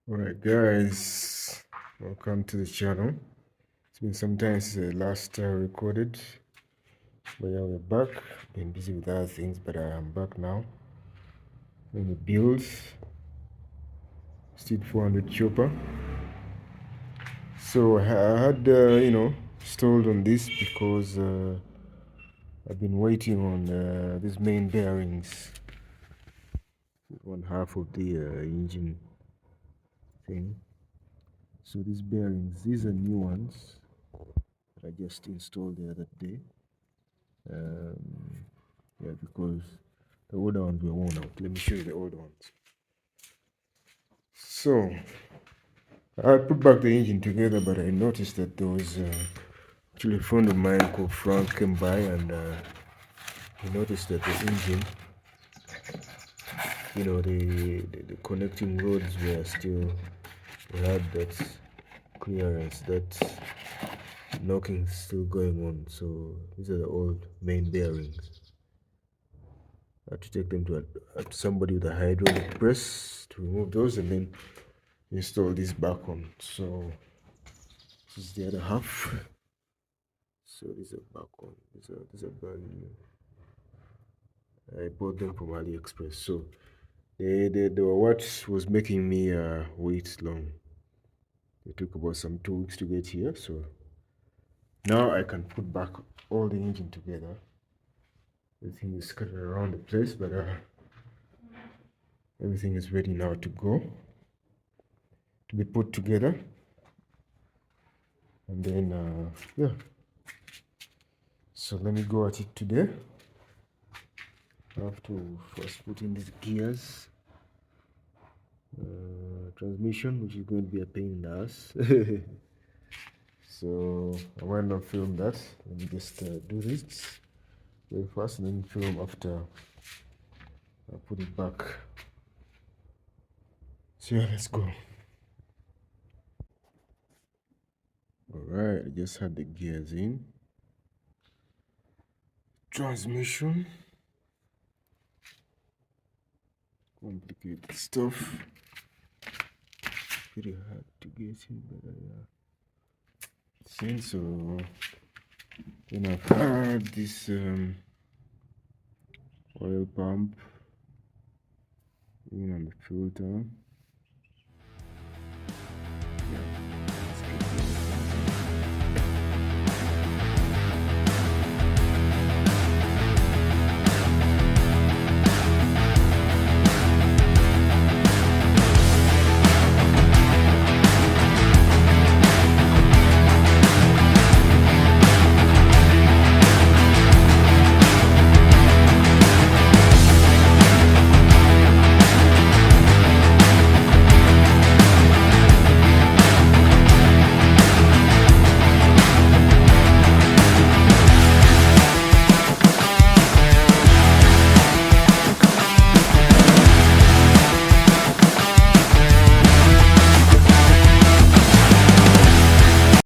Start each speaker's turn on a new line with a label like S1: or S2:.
S1: Alright guys, welcome to the channel. It's been some time since I last recorded, but yeah, we're back. Been busy with other things, but I'm back now. In the build, Steed 400 chopper. So I had, stalled on this because I've been waiting on these main bearings. One half of the engine thing. So these bearings, these are new ones that I just installed the other day. Yeah, because the older ones were worn out. Let me show you the older ones. So I put back the engine together, but I noticed that there was actually a friend of mine called Frank came by, and he noticed that the engine, the connecting rods were still, they had that clearance, that knocking still going on. So these are the old main bearings. I had to take them to somebody with a hydraulic press to remove those and then install this back on. So this is the other half. So these are back on. These are brand new. I bought them from AliExpress. So they were what was making me wait long. It took about some 2 weeks to get here. So now I can put back all the engine together. Everything is scattered around the place, but everything is ready now to go, to be put together. And then yeah, so let me go at it today. I have to first put in these gears, transmission, which is going to be a pain in the ass. So I might not film that. Let me just do this very fast and then film after I put it back. So yeah, let's go. Alright, I just had the gears in. Transmission. Complicated stuff. Pretty hard to get in, but since so then I've had this oil pump even on the filter. Yeah.